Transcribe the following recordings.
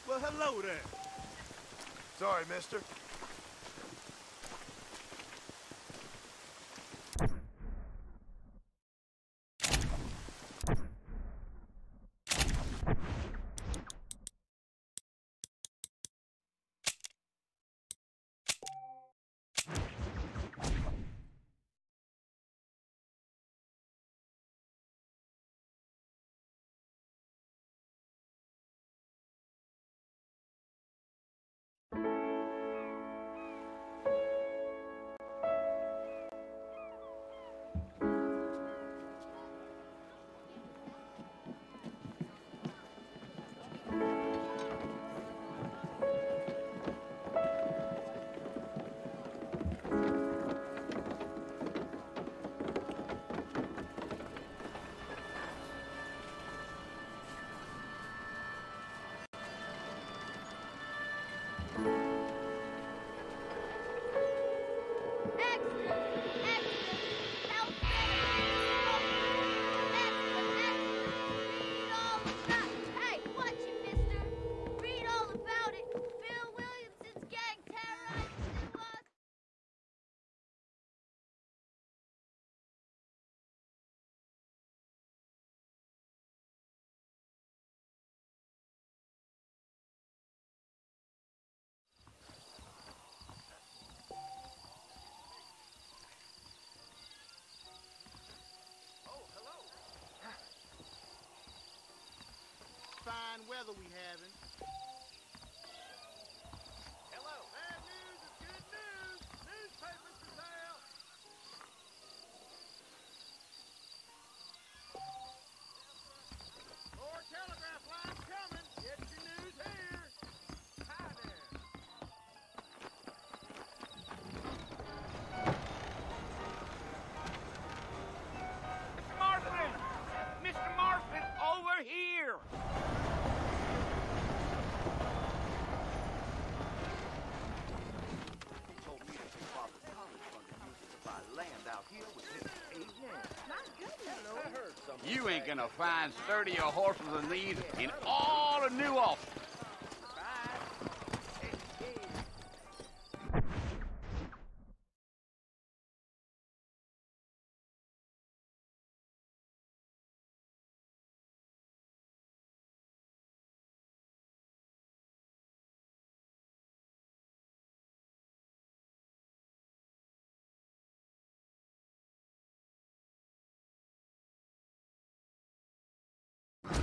Well, hello there. Sorry, mister. Fine weather we having. Hello. Bad news is good news. Newspapers for sale. More telegraph lines coming. Get your news here. Hi there. Mr. Marston! Mr. Marston, over here! You ain't gonna find sturdier horses than these in all of New Austin.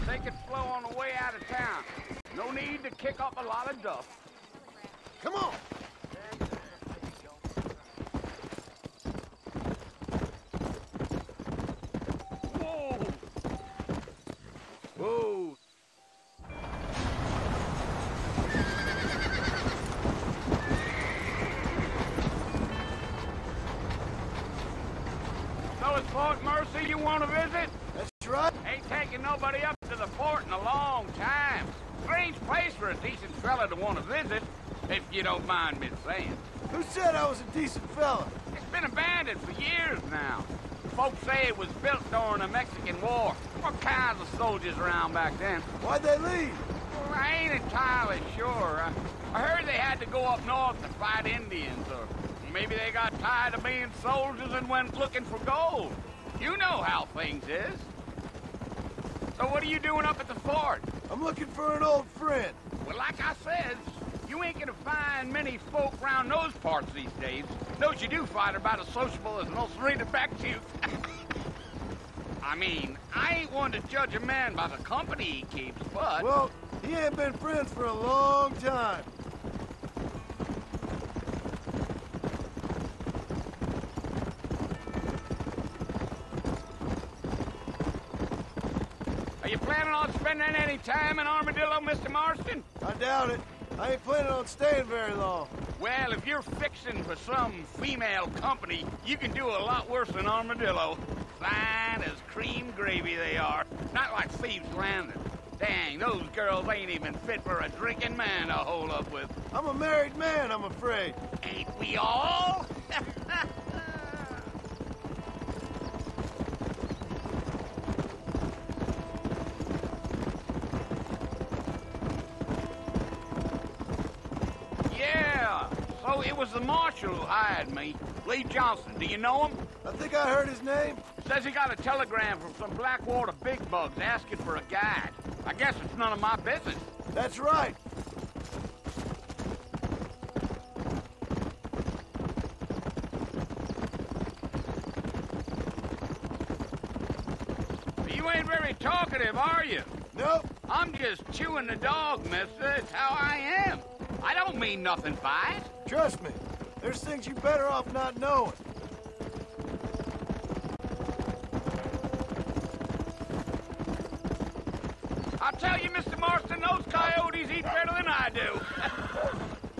Take it slow on the way out of town. No need to kick up a lot of dust. Come on! Whoa! Whoa! So it's Fort Mercy you want to visit? That's right. Ain't taking nobody up to the fort in a long time. Strange place for a decent fella to want to visit, if you don't mind me saying. Who said I was a decent fella? It's been abandoned for years now. Folks say it was built during the Mexican War. What kinds of soldiers around back then? Why'd they leave? Well, I ain't entirely sure. I heard they had to go up north to fight Indians, or maybe they got tired of being soldiers and went looking for gold. You know how things is. So what are you doing up at the fort? I'm looking for an old friend. Well, like I said, you ain't gonna find many folk around those parts these days. Those you do find are about as sociable as an ulcerated back tooth. I mean, I ain't one to judge a man by the company he keeps, but... Well, he ain't been friends for a long time. Are you planning on spending any time in Armadillo, Mr. Marston? I doubt it. I ain't planning on staying very long. Well, if you're fixing for some female company, you can do a lot worse than Armadillo. Fine as cream gravy they are. Not like Thieves' Landing. Dang, those girls ain't even fit for a drinking man to hold up with. I'm a married man, I'm afraid. Ain't we all? Yeah, so it was the marshal who hired me. Lee Johnson, do you know him? I think I heard his name. Says he got a telegram from some Blackwater big bugs asking for a guide. I guess it's none of my business. That's right. You ain't very talkative, are you? Nope. I'm just chewing the dog, mister. It's how I am. I don't mean nothing by it. Trust me. There's things you're better off not knowing. I'll tell you, Mr. Marston, those coyotes eat better than I do.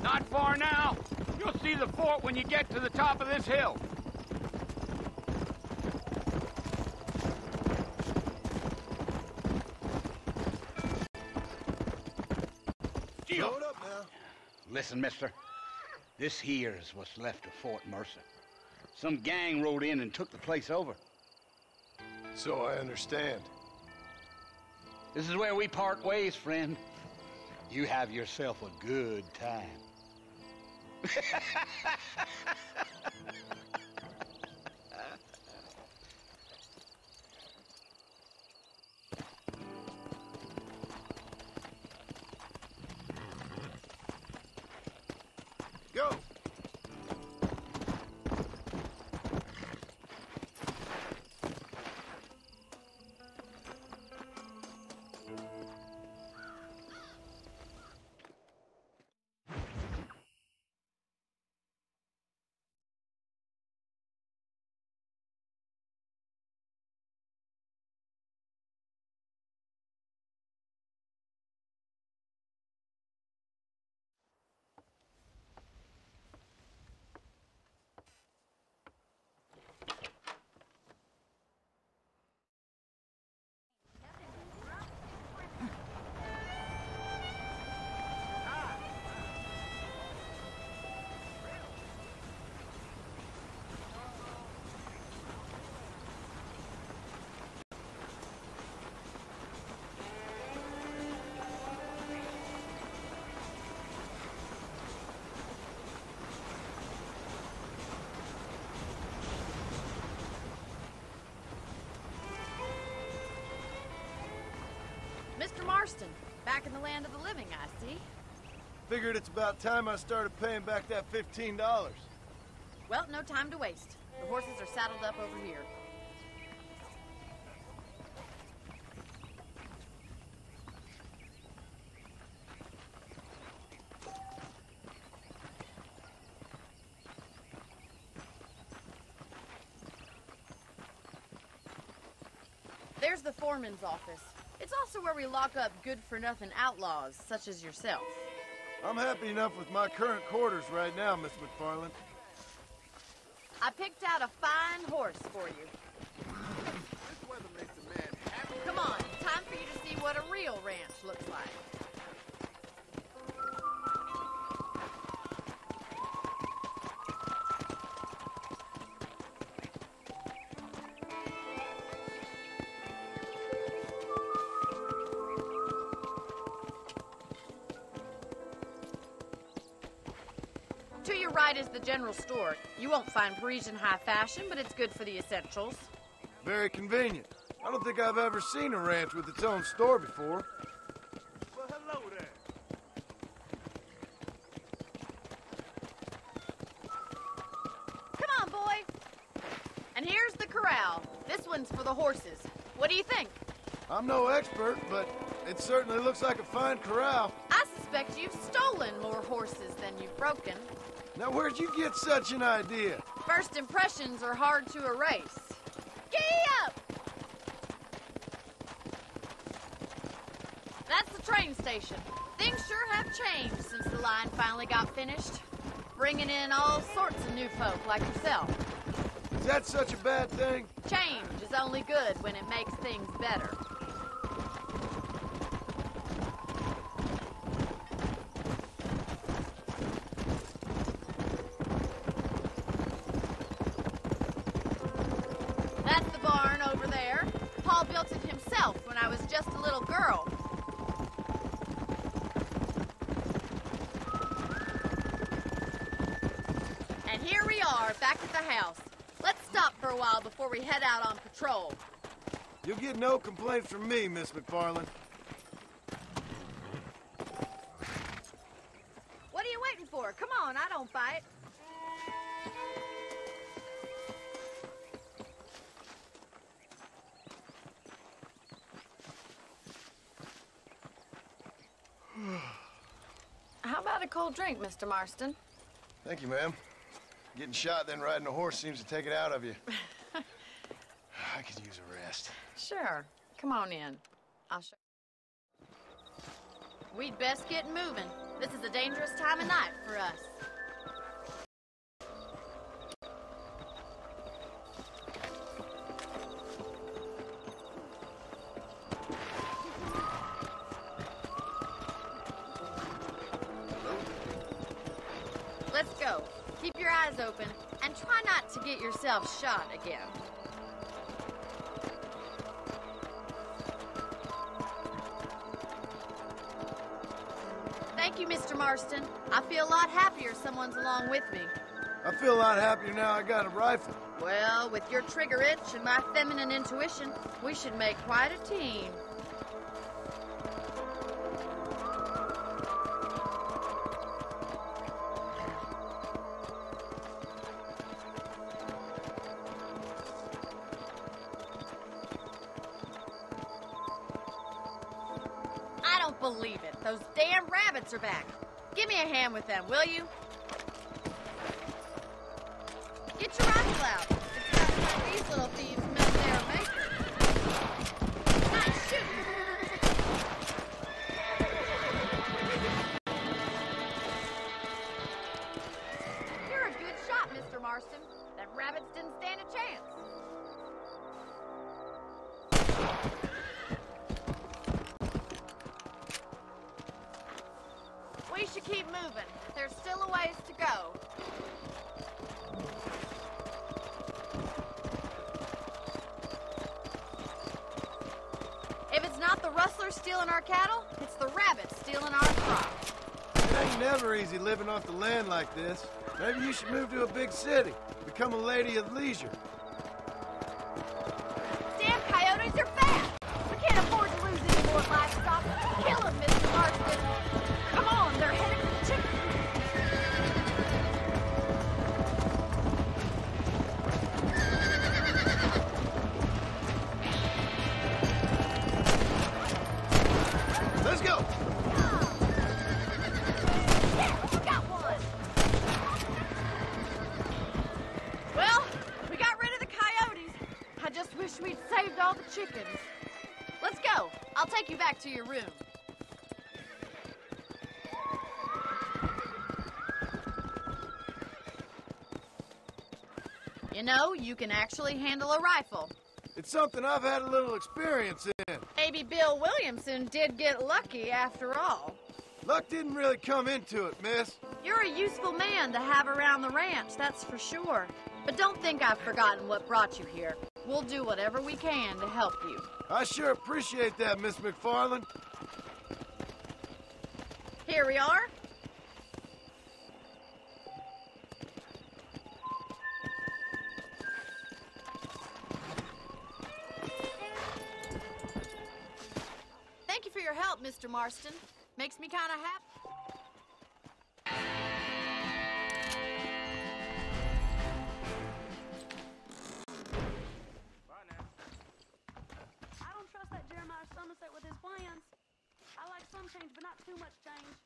Not far now. You'll see the fort when you get to the top of this hill. Load up now. Listen, mister. This here's what's left of Fort Mercer. Some gang rode in and took the place over. So I understand. This is where we part ways, friend. You have yourself a good time. Go. Mr. Marston, back in the land of the living, I see. Figured it's about time I started paying back that $15. Well, no time to waste. The horses are saddled up over here. There's the foreman's office. It's also where we lock up good-for-nothing outlaws, such as yourself. I'm happy enough with my current quarters right now, Miss McFarland. I picked out a fine horse for you. This weather makes a man happy. Come on, time for you to see what a real ranch looks like. To your right is the general store. You won't find Parisian high fashion, but it's good for the essentials. Very convenient. I don't think I've ever seen a ranch with its own store before. Well, hello there. Come on, boy. And here's the corral. This one's for the horses. What do you think? I'm no expert, but it certainly looks like a fine corral. I suspect you've stolen more horses than you've broken. Now, where'd you get such an idea? First impressions are hard to erase. Giddy up! That's the train station. Things sure have changed since the line finally got finished. Bringing in all sorts of new folk like yourself. Is that such a bad thing? Change is only good when it makes things better. That's the barn over there. Paul built it himself when I was just a little girl. And here we are, back at the house. Let's stop for a while before we head out on patrol. You'll get no complaints from me, Miss McFarland. What are you waiting for? Come on, I don't bite. How about a cold drink, Mr. Marston? Thank you, ma'am. Getting shot, then riding a horse seems to take it out of you. I could use a rest. Sure. Come on in. I'll show you. We'd best get moving. This is a dangerous time of night for us. Let's go. Keep your eyes open and try not to get yourself shot again. Thank you, Mr. Marston. I feel a lot happier someone's along with me. I feel a lot happier now I got a rifle. Well, with your trigger itch and my feminine intuition, we should make quite a team. I don't believe it. Those damn rabbits are back. Give me a hand with them, will you? Get your rifle out. It's not like these little thieves met their maker. Not shooting. You're a good shot, Mr. Marston. That rabbits didn't stand a chance. We should keep moving. There's still a ways to go. If it's not the rustlers stealing our cattle, it's the rabbits stealing our crops. It ain't never easy living off the land like this. Maybe you should move to a big city. Become a lady of leisure. Damn coyotes are bad! We can't afford to lose any more livestock. Kill them, Mr. Marston. Come on, they're headed for the chicken. Let's go! Yeah, we got one! Well, we got rid of the coyotes. I just wish we'd saved all the chickens. Let's go. I'll take you back to your room. You know, you can actually handle a rifle. It's something I've had a little experience in. Maybe Bill Williamson did get lucky after all. Luck didn't really come into it, miss. You're a useful man to have around the ranch, that's for sure. But don't think I've forgotten what brought you here. We'll do whatever we can to help you. I sure appreciate that, Miss McFarland. Here we are. help, Mr. Marston. Makes me kind of happy. Bye now. I don't trust that Jeremiah Somerset with his plans. I like some change, but not too much change.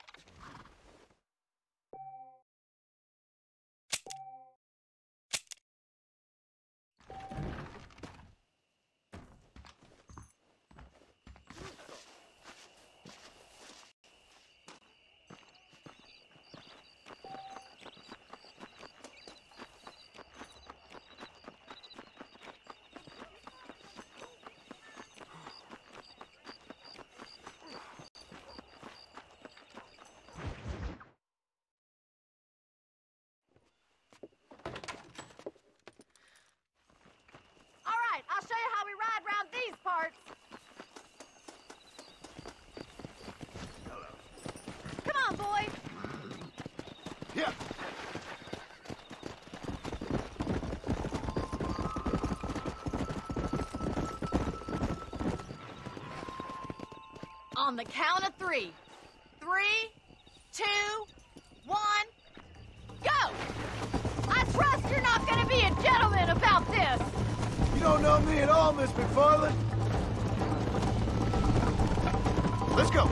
All right, I'll show you how we ride round these parts. Come on, boy. Yeah. On the count of 3. 3, 2, 1, go! I trust you're not gonna be a gentleman about this. You don't know me at all, Miss McFarland. Let's go.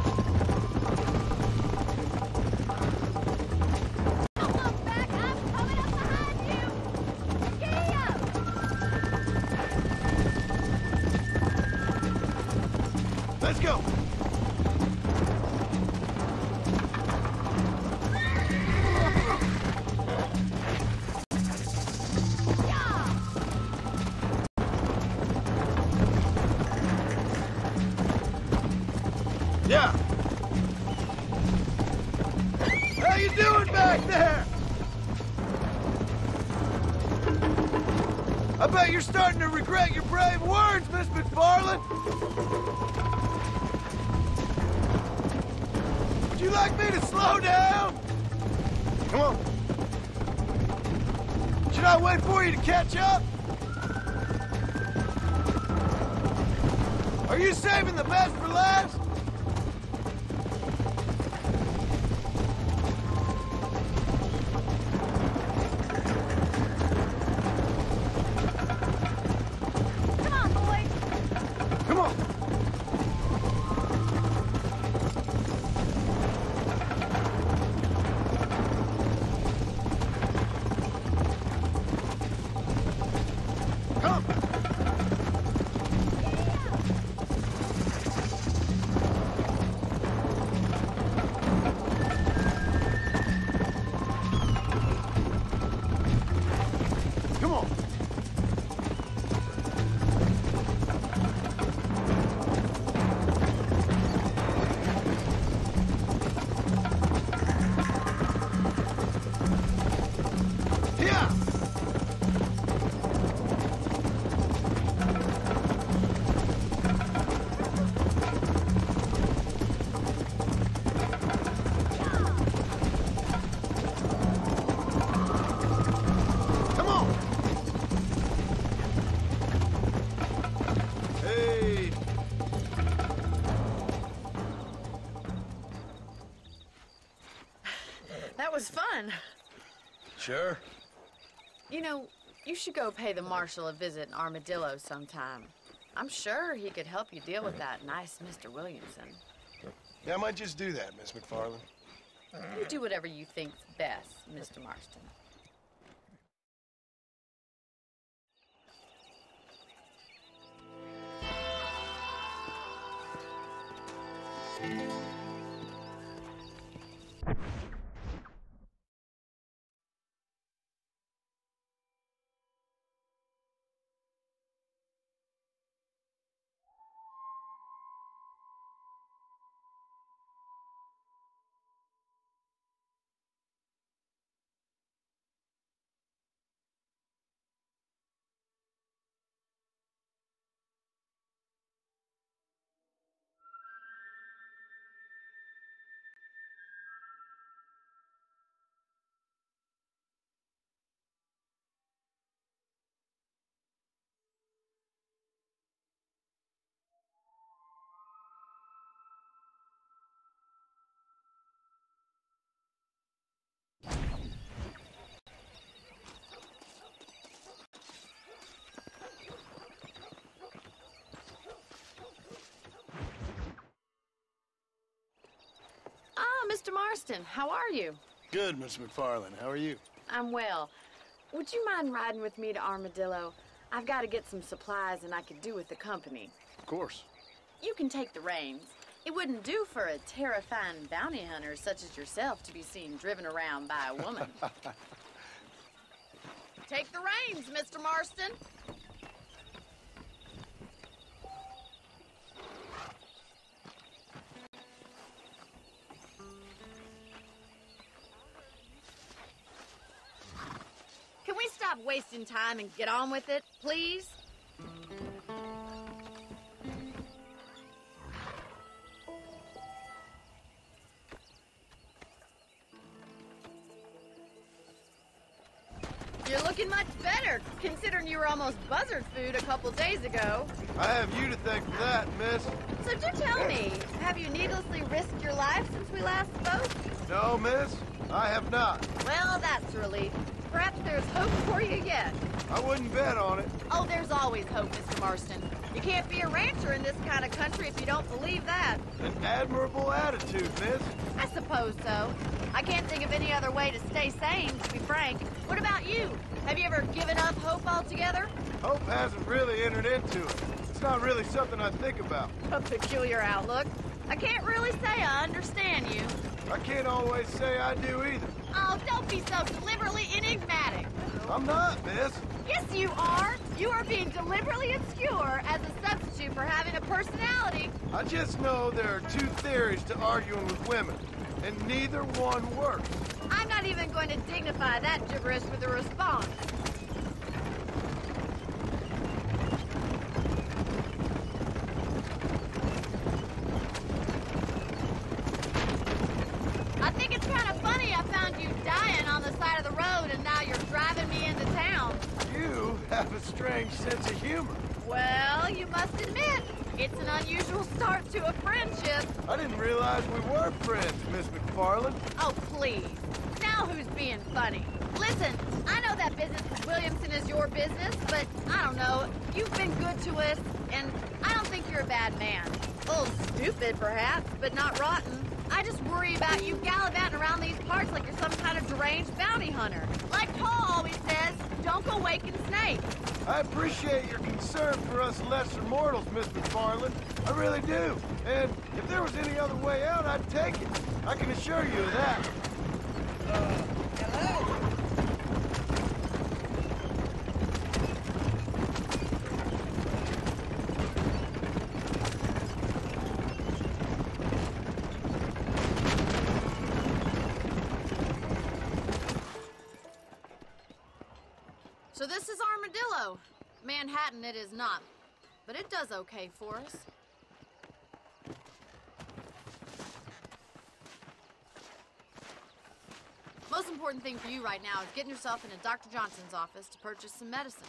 Don't look back, I'm coming up behind you. Giddy up! Let's go. Yeah! Yeah. How you doing back there? I bet you're starting to regret your brave words, Miss McFarland. Would you like me to slow down? Come on. Should I wait for you to catch up? Are you saving the best for last? Come on, boy. Come on. Come. Come on. Yeah. Come on. Hey. That was fun. Sure. You know, you should go pay the marshal a visit in Armadillo sometime. I'm sure he could help you deal with that nice Mr. Williamson. Yeah, I might just do that, Miss McFarland. You do whatever you think's best, Mr. Marston. Mr. Marston, how are you? Good, Miss McFarland. How are you? I'm well. Would you mind riding with me to Armadillo? I've got to get some supplies and I could do with the company. Of course. You can take the reins. It wouldn't do for a terrifying bounty hunter such as yourself to be seen driven around by a woman. Take the reins, Mr. Marston. Can we stop wasting time and get on with it, please? You're looking much better, considering you were almost buzzard food a couple days ago. I have you to thank for that, miss. So do tell me, have you needlessly risked your life since we last spoke? No, miss, I have not. Well, that's a relief. Perhaps there's hope for you yet. I wouldn't bet on it. Oh, there's always hope, Mr. Marston. You can't be a rancher in this kind of country if you don't believe that. An admirable attitude, miss. I suppose so. I can't think of any other way to stay sane, to be frank. What about you? Have you ever given up hope altogether? Hope hasn't really entered into it. It's not really something I think about. A peculiar outlook. I can't really say I understand you. I can't always say I do either. Oh, don't be so deliberately enigmatic. I'm not, miss. Yes, you are. You are being deliberately obscure as a substitute for having a personality. I just know there are two theories to arguing with women, and neither one works. I'm not even going to dignify that gibberish with a response. I think it's kind of funny I found you dying on the side of the road and now you're driving me into town. You have a strange sense of humor. Well, you must admit, it's an unusual start to a friendship. I didn't realize we were friends, Miss McFarland. Oh, please. Now who's being funny? Listen, I know that business with Williamson is your business, but I don't know. You've been good to us, and I don't think you're a bad man. A little stupid, perhaps, but not rotten. I just worry about you gallivanting around these parts like you're some kind of deranged bounty hunter. Like Paul always says, don't go waking snakes. I appreciate your concern for us lesser mortals, Miss McFarland. I really do. And if there was any other way out, I'd take it. I can assure you of that. Hello? So this is Armadillo. Manhattan it is not, but it does okay for us. Most important thing for you right now is getting yourself into Dr. Johnson's office to purchase some medicine.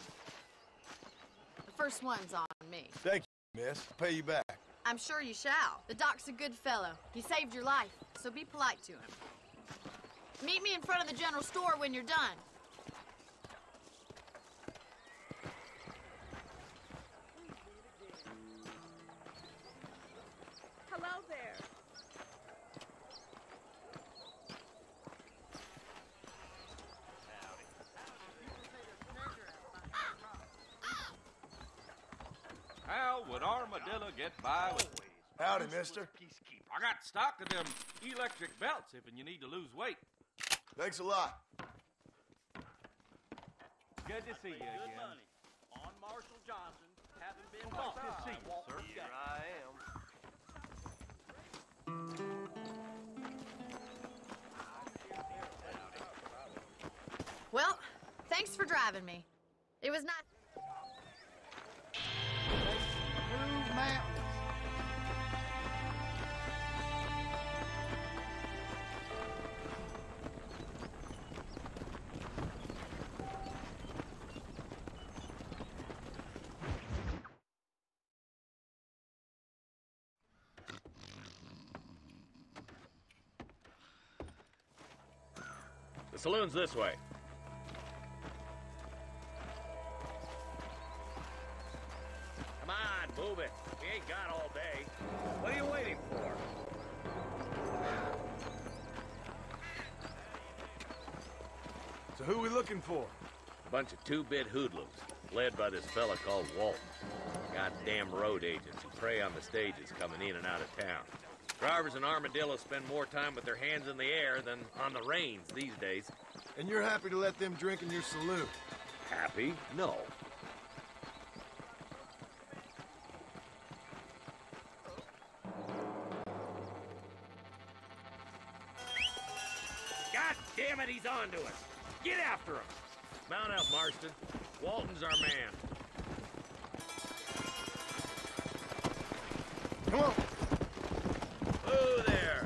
The first one's on me. Thank you, miss. I'll pay you back. I'm sure you shall. The doc's a good fellow. He saved your life, so be polite to him. Meet me in front of the general store when you're done. Hello there. How would Armadillo get by with... Howdy, mister. I got stock of them electric belts if you need to lose weight. Thanks a lot. Good to see you Good again. money. On Marshal Johnson, haven't been Nice bought. to see you, sir. Here I am. Well, thanks for driving me. It was nice. Blue Mountains. The saloon's this way. Come on, move it. We ain't got all day. What are you waiting for? Who we looking for? A bunch of two-bit hoodlums, led by this fella called Walton. Goddamn road agents who prey on the stages coming in and out of town. Drivers in Armadillo spend more time with their hands in the air than on the reins these days. And you're happy to let them drink in your saloon? Happy? No. God damn it, he's on to us. Get after him. Mount up, Marston. Walton's our man. Come on. Whoa there.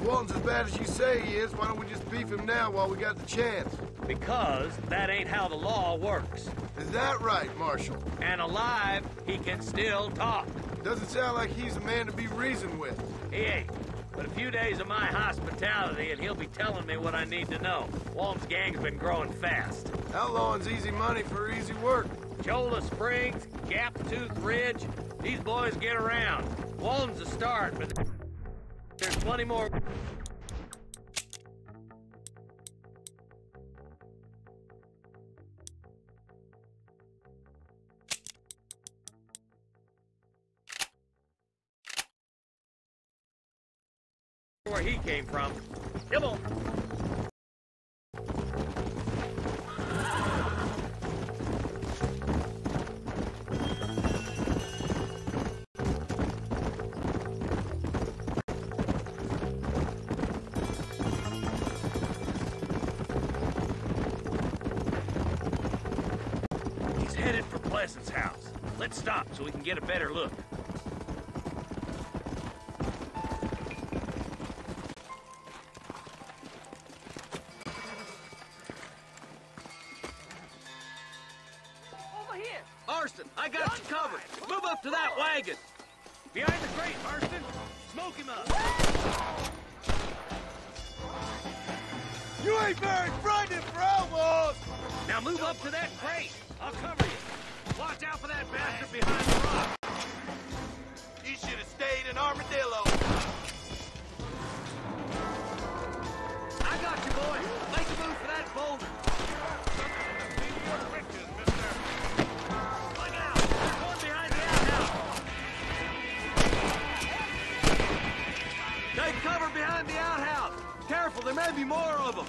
Walton's as bad as you say he is. Why don't we just beef him now while we got the chance? Because that ain't how the law works. Is that right, Marshal? And alive, he can still talk. Doesn't sound like he's a man to be reasoned with. He ain't. But a few days of my hospitality and he'll be telling me what I need to know. Walton's gang's been growing fast. Outlawing's easy money for easy work. Cholla Springs, Gap-Tooth Ridge, these boys get around. Walton's a start, but there's plenty more. Where he came from. Come on. He's headed for Pleasant's house. Let's stop so we can get a better look. Marston, I got you covered. Move up to that wagon. Behind the crate, Marston. Smoke him up. You ain't very frightened for outlaws! Now move up to that crate. I'll cover you. Watch out for that bastard behind the rock. You should have stayed in Armadillo. I got you, boy. Make a move for that boulder. Look out. There's one behind the outhouse. Take cover behind the outhouse. Careful, there may be more of them.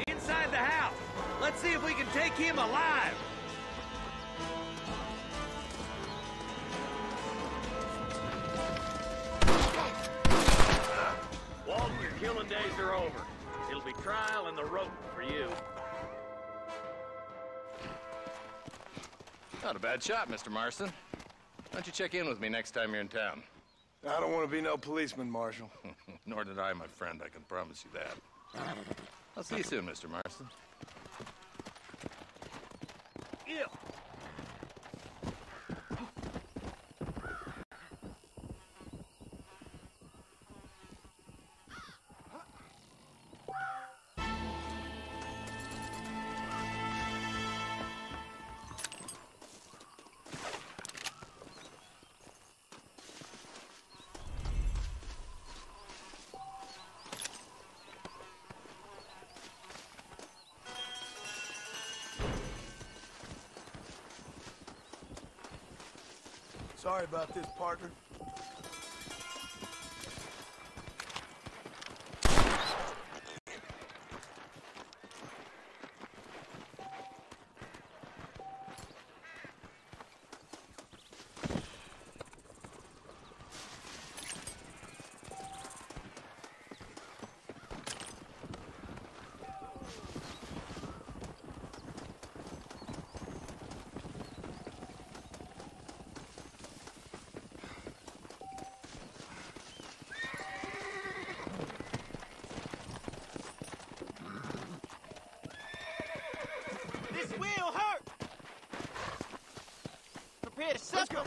Inside the house. Let's see if we can take him alive. Walton, your killing days are over. It'll be trial and the rope for you. Not a bad shot, Mr. Marston. Why don't you check in with me next time you're in town? I don't want to be no policeman, Marshal. Nor did I, my friend. I can promise you that. I'll see you soon, Mr. Marston. Ew. Sorry about this, partner. This will hurt. Prepare to suffer.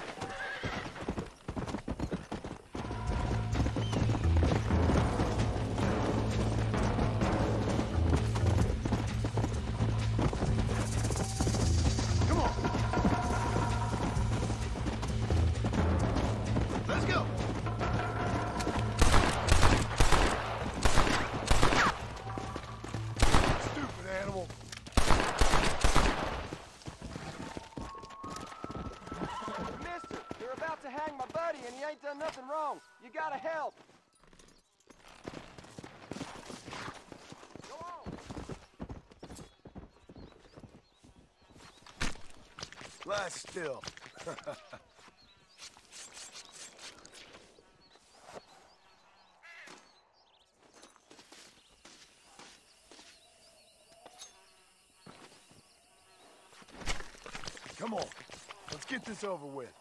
and he ain't done nothing wrong. You gotta help. Go on. Lie still. Come on, let's get this over with.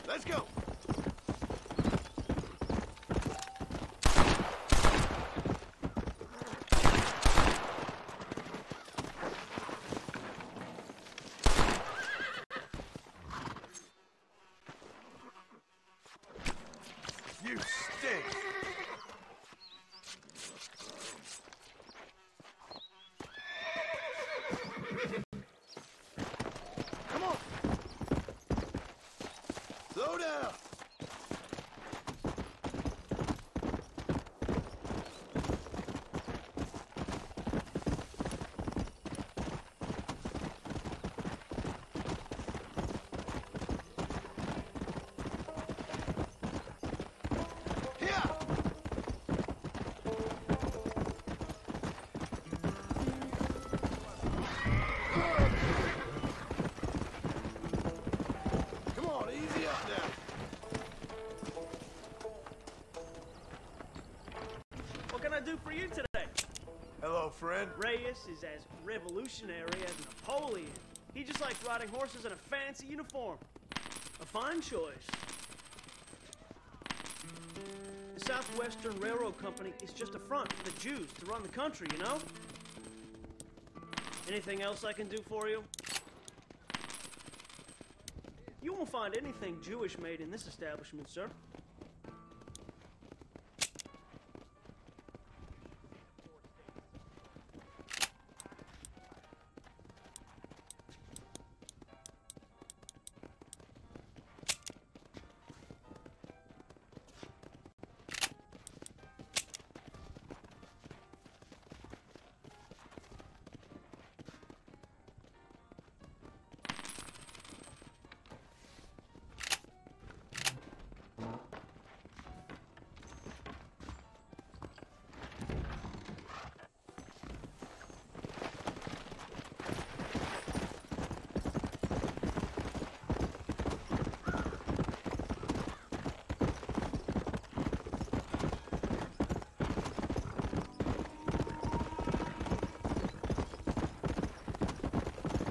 Let's go. You stink. Come on. Slow down. Here. Come on, easy up now. What can I do for you today? Hello, friend. Reyes is as revolutionary as Napoleon. He just likes riding horses in a fancy uniform. A fine choice. The Southwestern Railroad Company is just a front for the Jews to run the country, you know? Anything else I can do for you? You won't find anything Jewish made in this establishment, sir.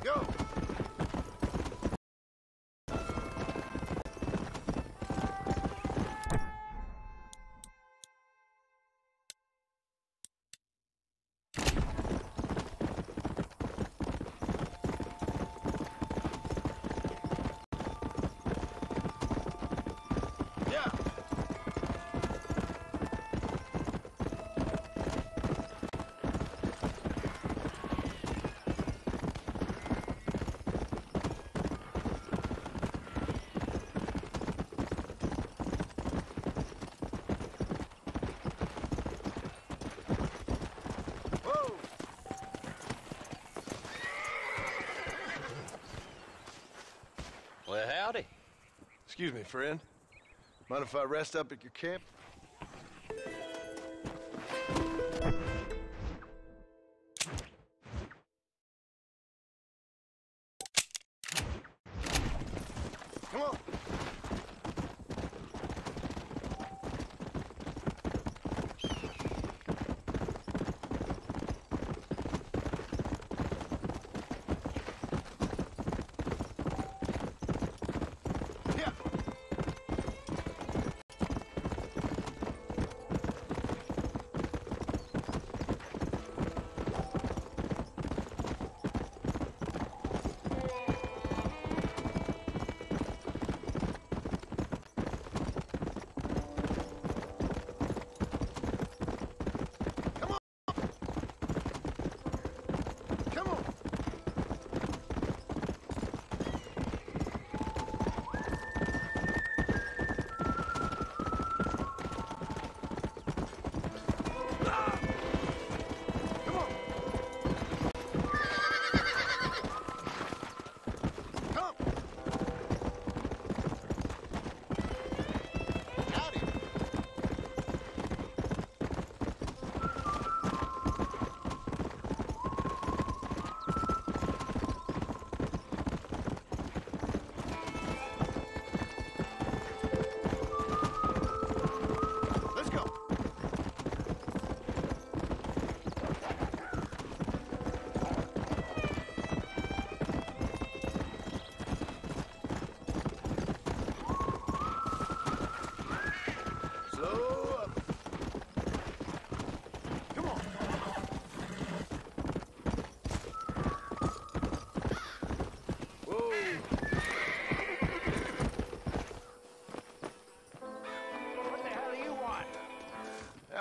Go. Yeah. Whoa. Well, howdy. Excuse me, friend. Mind if I rest up at your camp? Come on. Yeah.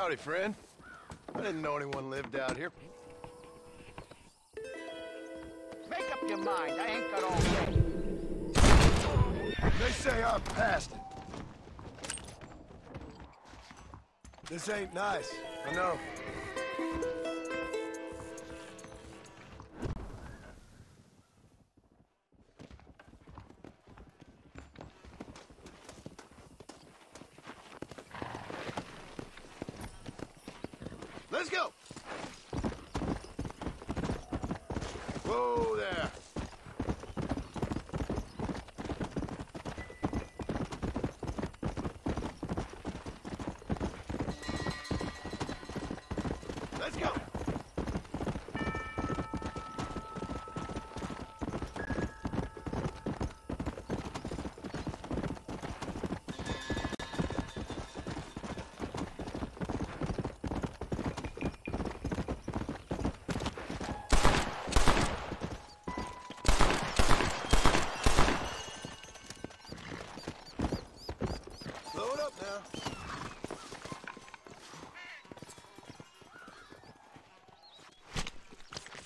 Howdy, friend. I didn't know anyone lived out here. Make up your mind. I ain't got all day. They say I'm past it. This ain't nice. I know. Let's go! Whoa there! Let's go! Slow it up now.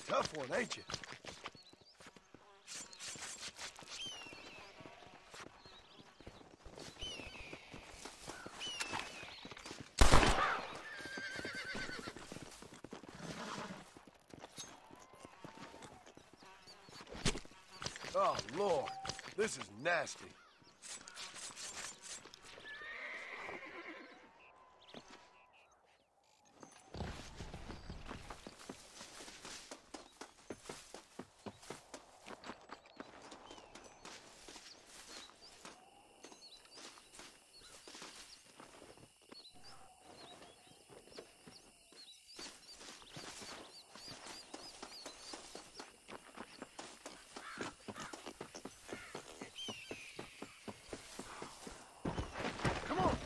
Tough one, ain't you? Oh, Lord. This is nasty. Come on.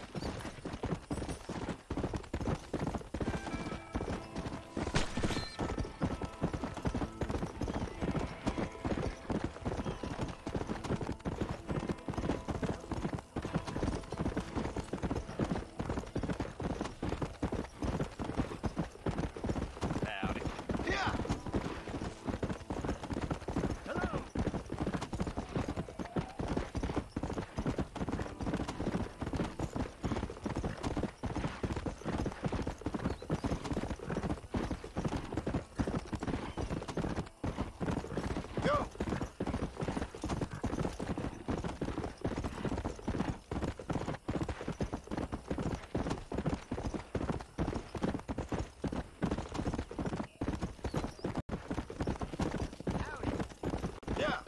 Howdy. Yeah. Hello. Go. Yeah.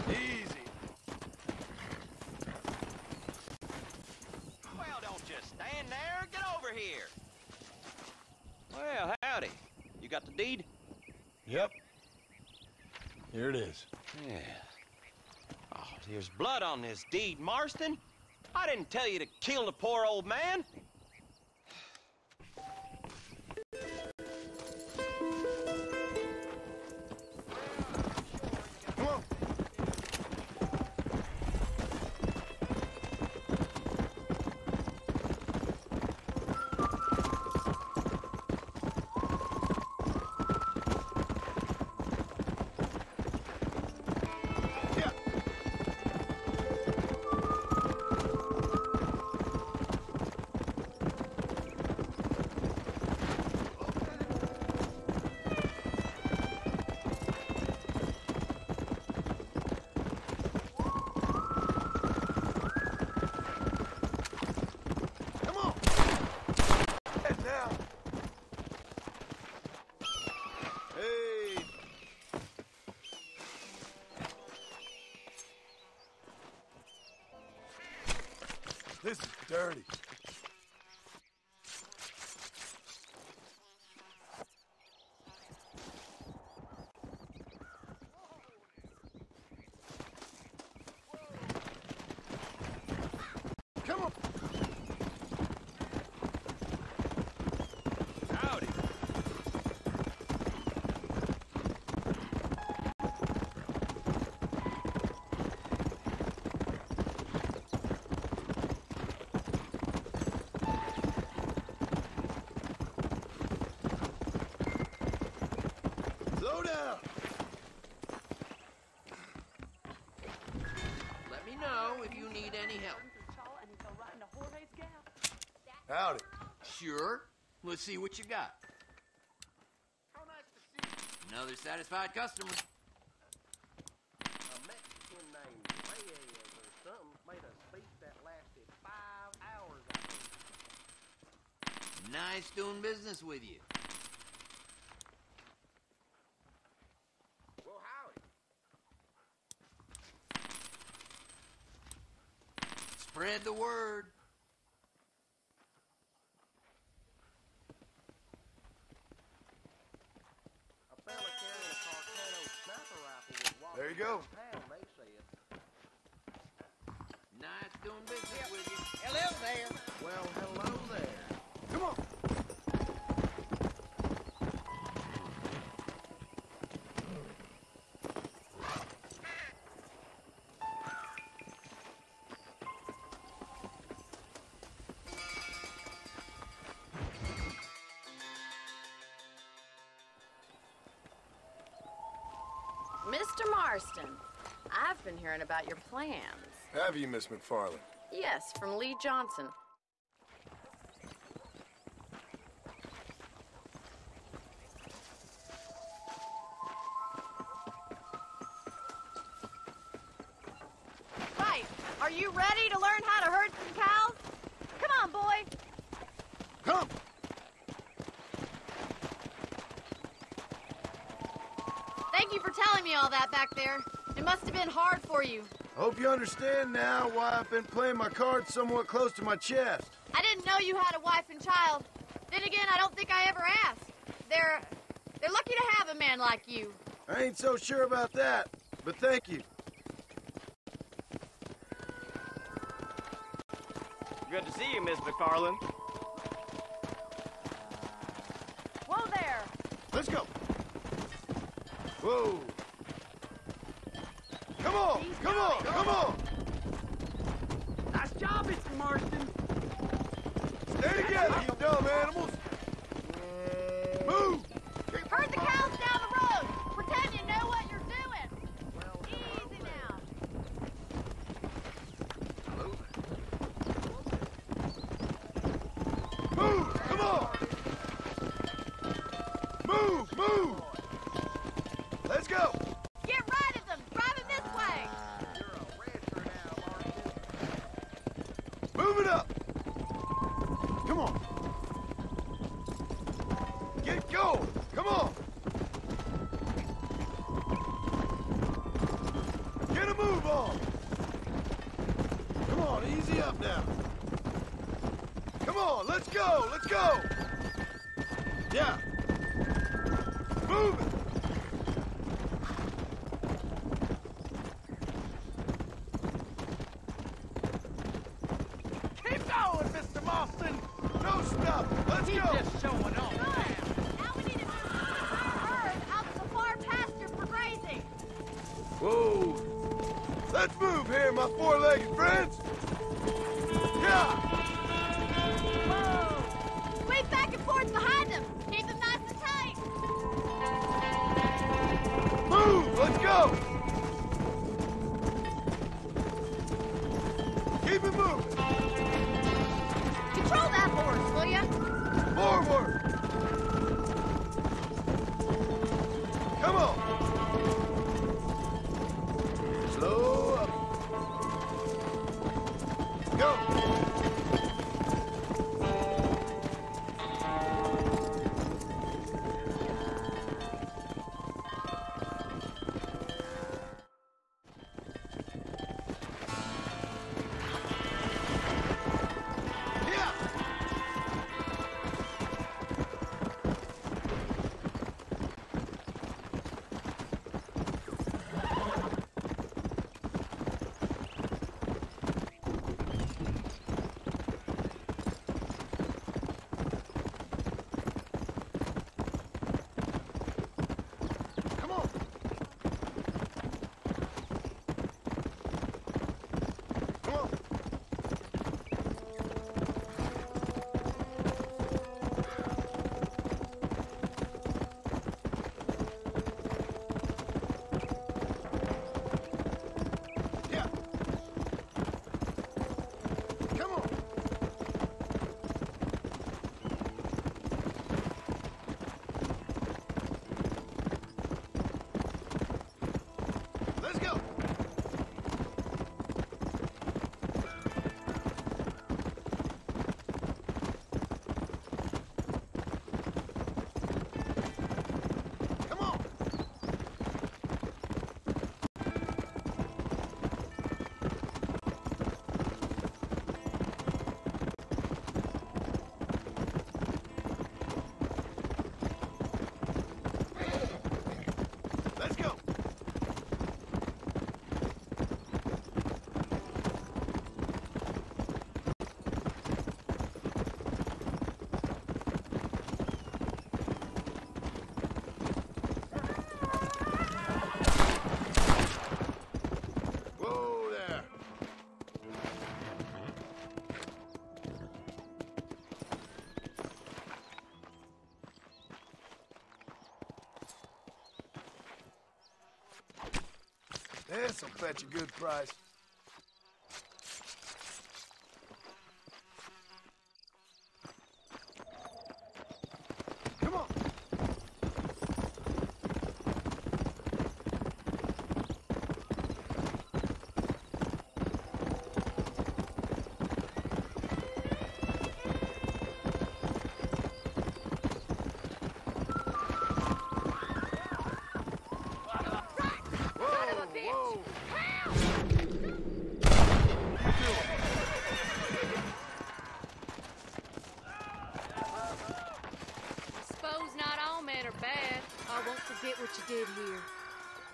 Easy. Well, don't just stand there. Get over here. Well, howdy. You got the deed? Yep. Here it is. Yeah. Oh, there's blood on this deed, Marston. I didn't tell you to kill the poor old man. Come on. Yeah. Come on. Head now. Hey. This is dirty. Come on. Howdy. Slow down. Let me know if you need any help. Howdy. Sure. Let's see what you got. How nice to see you. Another satisfied customer. A Mexican named Reyes or something made a speech that lasted 5 hours, I think. Nice doing business with you. Well, howdy. Spread the word. A fella carrying a Carcano sniper rifle was walking There you go. town, they said. Nice doing business with you. Hello there. Well, hello there. Come on. Mr. Marston, I've been hearing about your plans. Have you, Miss McFarland? Yes, from Lee Johnson. Right. Are you ready to learn how to herd some cows? Come on, boy. Come! Thank you for telling me all that back there. It must have been hard for you. I hope you understand now why I've been playing my cards somewhat close to my chest. I didn't know you had a wife and child. Then again, I don't think I ever asked. They're lucky to have a man like you. I ain't so sure about that, but thank you. Good to see you, Miss McFarland. Whoa there. Let's go. Whoa. Come on, come on, come on. Nice job, Mr. Marston. Stay together, you dumb animals. Move. Herd the cows down the road. Pretend you know what you're doing. Easy now. Move, come on. Move, move. Let's go. Get right at them. Drive it this way. You're a rancher now, Marston. Move it up. Come on. Get going. Come on. Get a move on. Come on, easy up now. Come on, let's go, let's go. Yeah. Move it. Keep going, Mr. Marston. No stop. Let's go. Just showing off. Now we need to move our herd out to the far pasture for grazing. Whoa. Let's move here, my four-legged friends. Yeah. Whoa! Sweep back and forth behind them. Keep them nice and tight. Move. Let's go. Keep it moving. Control that horse, will ya? Forward. Come on. Slow up. Go. This'll fetch a good price. Come on. Forget what you did here.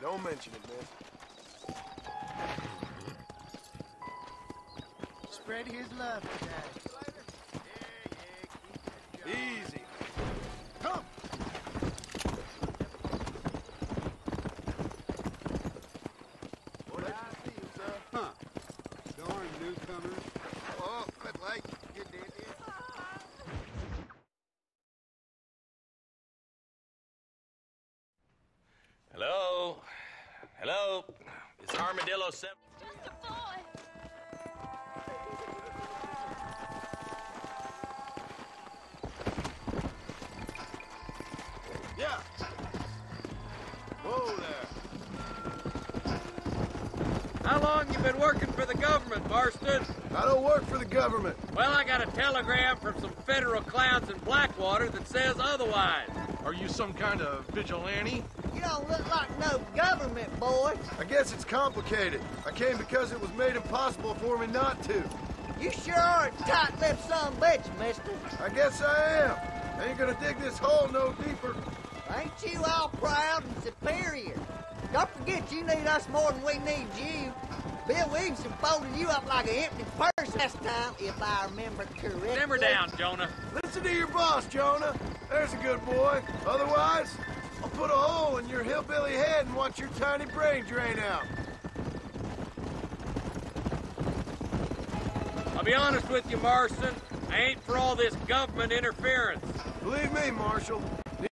Don't mention it, man. Spread his love today. Easy. Come. What I see, sir? Huh. Darn newcomers. Oh, quit like you did it. Hello? Hello? It's Armadillo 7. Just a boy. Yeah. Whoa there. How long you been working for the government, Marston? I don't work for the government. Well, I got a telegram from some federal clowns in Blackwater that says otherwise. Are you some kind of vigilante? You don't look like no government boy. I guess it's complicated. I came because it was made impossible for me not to. You sure are a tight-lipped son of a bitch, mister. I guess I am. I ain't gonna dig this hole no deeper. Ain't you all proud and superior? Don't forget you need us more than we need you. Bill Williamson folded you up like an empty purse last time, if I remember correctly. Simmer down, Jonah. Listen to your boss, Jonah. There's a good boy. Otherwise, I'll put a hole in your hillbilly head and watch your tiny brain drain out. I'll be honest with you, Marston. I ain't for all this government interference. Believe me, Marshal,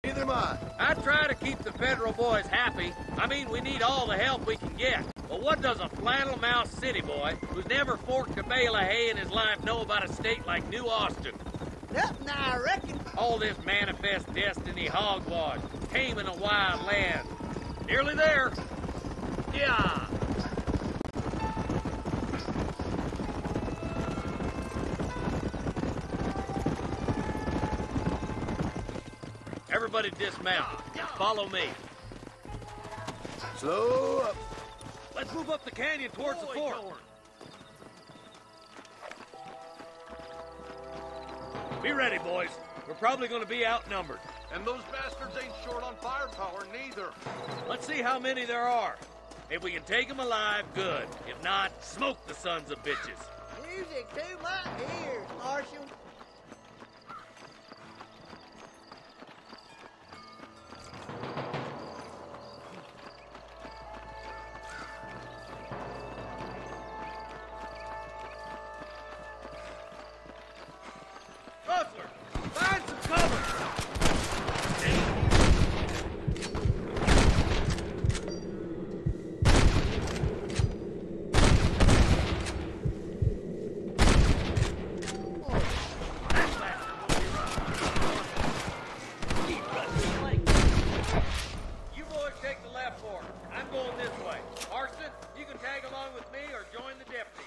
neither am I. I try to keep the federal boys happy. I mean, we need all the help we can get. But what does a flannel-mouthed city boy who's never forked a bale of hay in his life know about a state like New Austin? Nothing, I reckon. All this manifest destiny hogwash, taming a wild land. Nearly there. Yeah. Everybody dismount. Follow me. Slow up. Let's move up the canyon towards the fort. Be ready, boys. We're probably going to be outnumbered. And those bastards ain't short on firepower, neither. Let's see how many there are. If we can take them alive, good. If not, smoke the sons of bitches. Music to my ears, Marshal. Rustler, find some cover! You boys take the left fork. I'm going this way. Marston, you can tag along with me or join the deputy.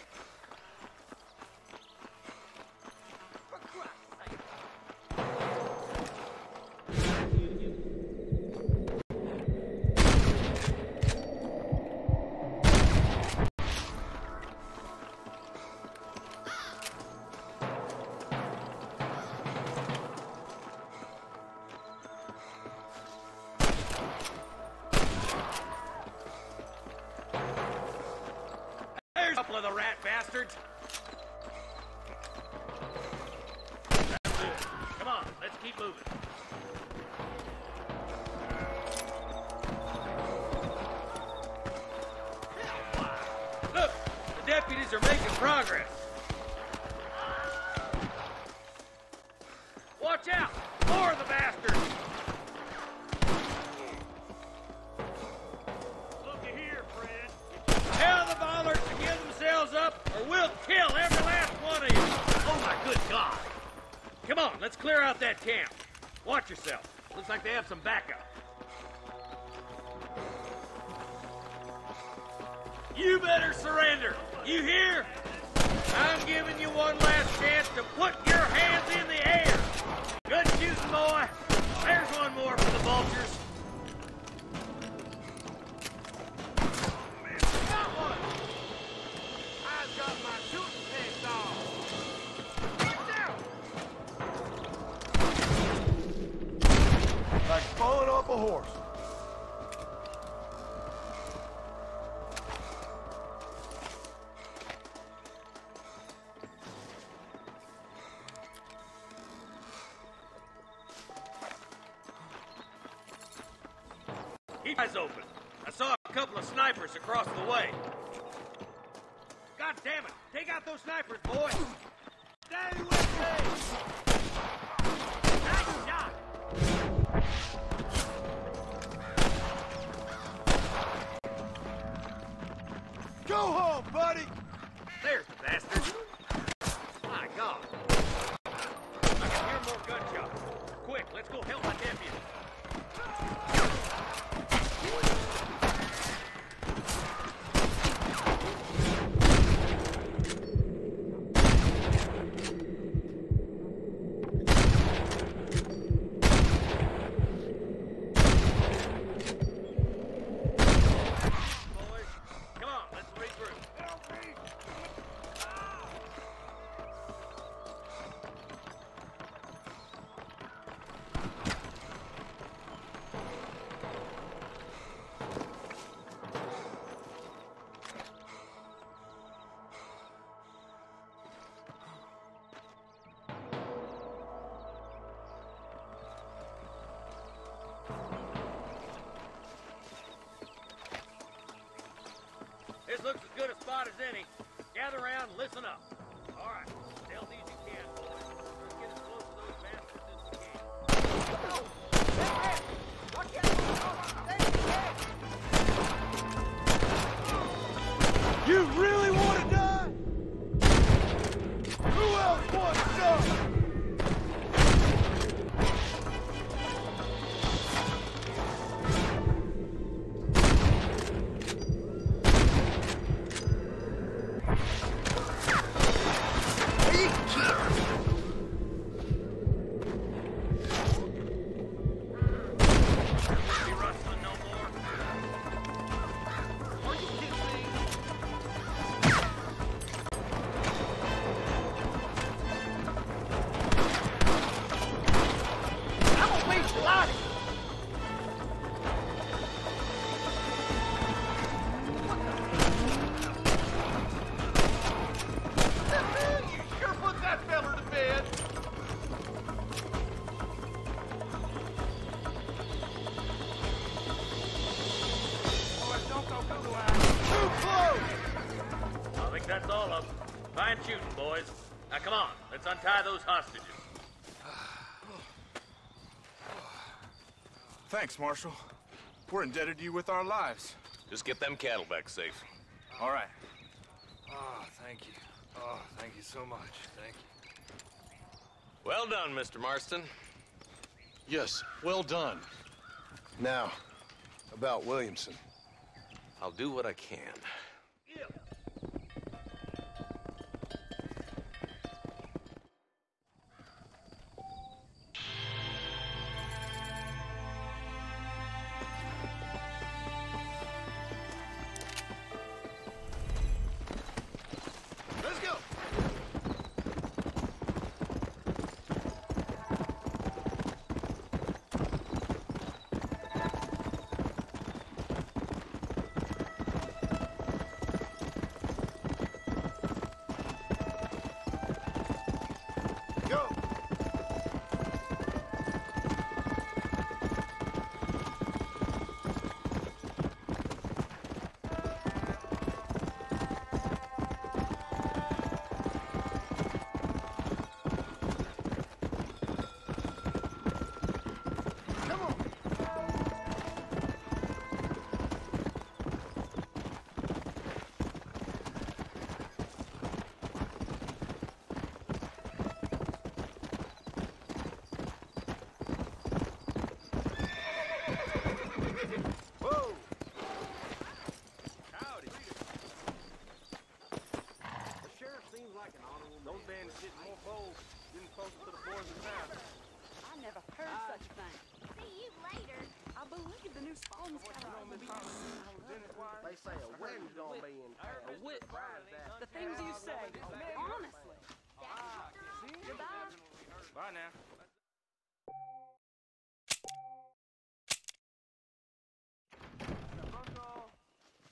There's a couple of the rat bastards. That's good. Come on, let's keep moving. Look, the deputies are making progress. Watch out! More of the bastards! Looky here, friend. let's clear out that camp. Watch yourself. Looks like they have some backup. You better surrender. You hear? I'm giving you one last chance to put your hands in the air. Good shooting, boy. There's one more for the vultures. Got one! I've got my shooting pants on. Watch out! Like falling off a horse. Keep eyes open. I saw a couple of snipers across the way. God damn it! Take out those snipers, boy! Stay with me! Nice shot! Go home, buddy! There's the bastard! My God! I can hear more gunshots. Quick, let's go help my deputy. This looks as good a spot as any. Gather around and listen up. All right, stealth as you can, boys. Let's get as close to those bastards as we can. You really want to die? Who else wants some? That's all of them. Fine shooting, boys. Now come on, let's untie those hostages. Thanks, Marshal. We're indebted to you with our lives. Just get them cattle back safe. All right. Oh, thank you. Oh, thank you so much. Thank you. Well done, Mr. Marston. Yes, well done. Now, about Williamson. I'll do what I can. Let's go! They say a wedding's gonna be in town. A whip? The things you say, honestly. Goodbye. Bye now.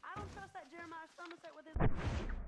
I don't trust that Jeremiah Somerset with his...